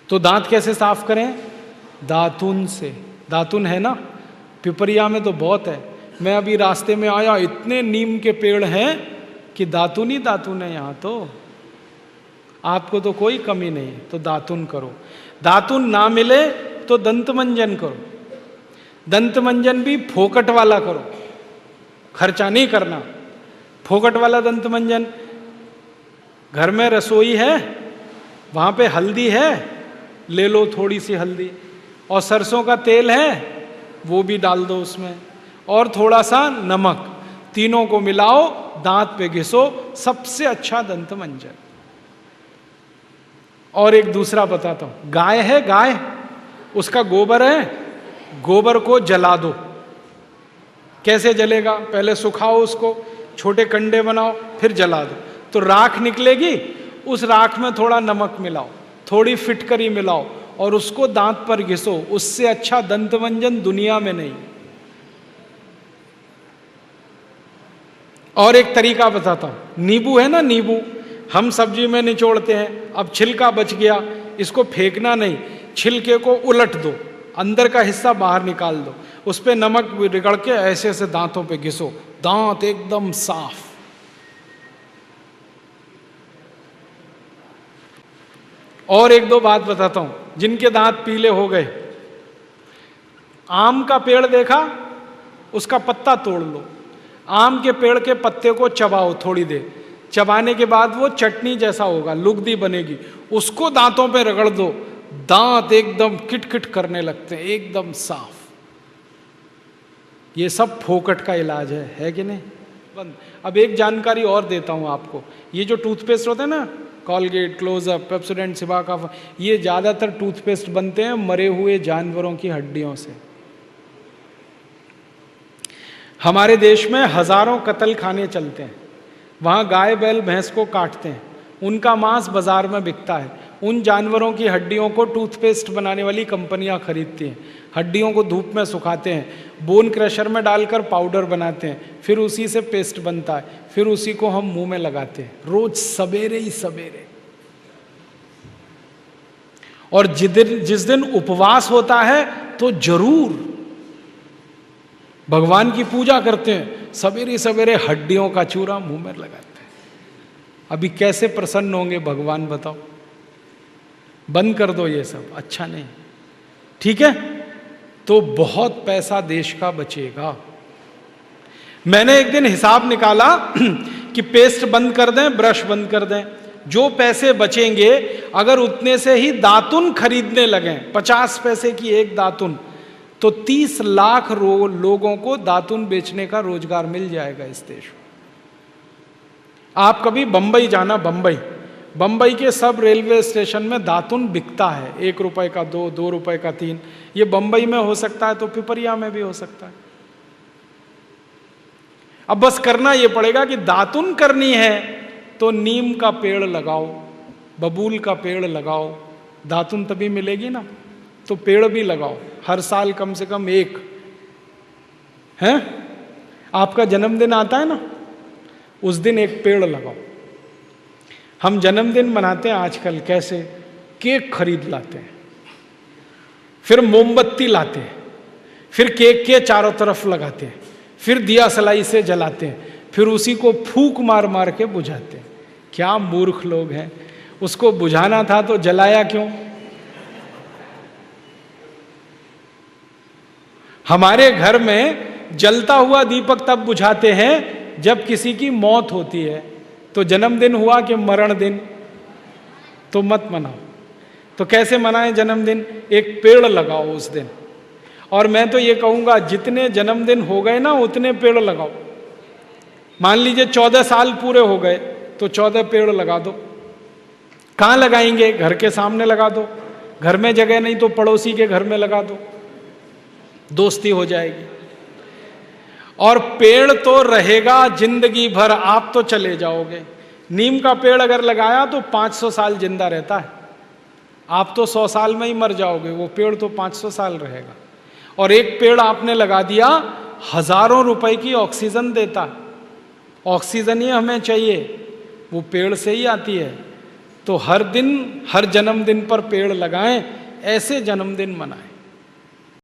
तो दांत कैसे साफ करें? दातुन से। दातुन है ना, पिपरिया में तो बहुत है। मैं अभी रास्ते में आया, इतने नीम के पेड़ हैं कि दातुन ही दातुन है यहाँ तो। आपको तो कोई कमी नहीं है, तो दातुन करो। दातुन ना मिले तो दंत मंजन करो। दंत मंजन भी फोकट वाला करो, खर्चा नहीं करना। फोकट वाला दंत मंजन, घर में रसोई है, वहां पे हल्दी है, ले लो थोड़ी सी हल्दी, और सरसों का तेल है वो भी डाल दो उसमें, और थोड़ा सा नमक, तीनों को मिलाओ, दांत पे घिसो, सबसे अच्छा दंत मंजन। और एक दूसरा बताता हूं, गाय है, गाय, उसका गोबर है, गोबर को जला दो। कैसे जलेगा? पहले सुखाओ उसको, छोटे कंडे बनाओ, फिर जला दो, तो राख निकलेगी। उस राख में थोड़ा नमक मिलाओ, थोड़ी फिटकरी मिलाओ, और उसको दांत पर घिसो। उससे अच्छा दंत मंजन दुनिया में नहीं। और एक तरीका बताता हूं, नींबू है ना, नींबू हम सब्जी में निचोड़ते हैं, अब छिलका बच गया, इसको फेंकना नहीं, छिलके को उलट दो, अंदर का हिस्सा बाहर निकाल दो, उस पे नमक रगड़ के ऐसे ऐसे दांतों पे घिसो, दांत एकदम साफ। और एक दो बात बताता हूं, जिनके दांत पीले हो गए, आम का पेड़ देखा, उसका पत्ता तोड़ लो, आम के पेड़ के पत्ते को चबाओ थोड़ी देर, चबाने के बाद वो चटनी जैसा होगा, लुगदी बनेगी, उसको दांतों पे रगड़ दो, दांत एकदम किटकिट करने लगते हैं, एकदम साफ। ये सब फोकट का इलाज है कि नहीं? बंद। अब एक जानकारी और देता हूं आपको, ये जो टूथपेस्ट होते हैं ना, कॉलगेट, क्लोजअप, पेप्सोडेंट, सिबाका, ये ज्यादातर टूथपेस्ट बनते हैं मरे हुए जानवरों की हड्डियों से। हमारे देश में हजारों कत्ल खाने चलते हैं, वहां गाय बैल भैंस को काटते हैं, उनका मांस बाजार में बिकता है, उन जानवरों की हड्डियों को टूथपेस्ट बनाने वाली कंपनियां खरीदती हैं, हड्डियों को धूप में सुखाते हैं, बोन क्रशर में डालकर पाउडर बनाते हैं, फिर उसी से पेस्ट बनता है, फिर उसी को हम मुंह में लगाते हैं रोज सवेरे ही सवेरे। और जिस दिन उपवास होता है तो जरूर भगवान की पूजा करते हैं, सवेरे सवेरे हड्डियों का चूरा मुंह में लगाते हैं। अभी कैसे प्रसन्न होंगे भगवान बताओ? बंद कर दो ये सब, अच्छा नहीं, ठीक है? तो बहुत पैसा देश का बचेगा। मैंने एक दिन हिसाब निकाला कि पेस्ट बंद कर दें, ब्रश बंद कर दें, जो पैसे बचेंगे अगर उतने से ही दातुन खरीदने लगें, 50 पैसे की एक दातुन, तो 30 लाख लोगों को दातुन बेचने का रोजगार मिल जाएगा इस देश में। आप कभी बंबई जाना, बंबई के सब रेलवे स्टेशन में दातुन बिकता है, 1 रुपए का 2, 2 रुपए का 3। ये बंबई में हो सकता है तो पिपरिया में भी हो सकता है। अब बस करना ये पड़ेगा कि दातुन करनी है तो नीम का पेड़ लगाओ, बबूल का पेड़ लगाओ, दातुन तभी मिलेगी ना। तो पेड़ भी लगाओ, हर साल कम से कम एक। है आपका जन्मदिन आता है ना, उस दिन एक पेड़ लगाओ। हम जन्मदिन मनाते हैं आजकल कैसे? केक खरीद लाते हैं, फिर मोमबत्ती लाते हैं, फिर केक के चारों तरफ लगाते हैं, फिर दिया सलाई से जलाते हैं, फिर उसी को फूंक मार मार के बुझाते हैं। क्या मूर्ख लोग हैं! उसको बुझाना था तो जलाया क्यों? हमारे घर में जलता हुआ दीपक तब बुझाते हैं जब किसी की मौत होती है। तो जन्मदिन हुआ कि मरण दिन? तो मत मनाओ। तो कैसे मनाएं जन्मदिन? एक पेड़ लगाओ उस दिन। और मैं तो ये कहूंगा, जितने जन्मदिन हो गए ना उतने पेड़ लगाओ। मान लीजिए 14 साल पूरे हो गए तो 14 पेड़ लगा दो। कहाँ लगाएंगे? घर के सामने लगा दो, घर में जगह नहीं तो पड़ोसी के घर में लगा दो, दोस्ती हो जाएगी। और पेड़ तो रहेगा जिंदगी भर, आप तो चले जाओगे। नीम का पेड़ अगर लगाया तो 500 साल जिंदा रहता है, आप तो 100 साल में ही मर जाओगे, वो पेड़ तो 500 साल रहेगा। और एक पेड़ आपने लगा दिया, हजारों रुपए की ऑक्सीजन देता। ऑक्सीजन ही हमें चाहिए, वो पेड़ से ही आती है। तो हर दिन हर जन्मदिन पर पेड़ लगाएं, ऐसे जन्मदिन मनाएं।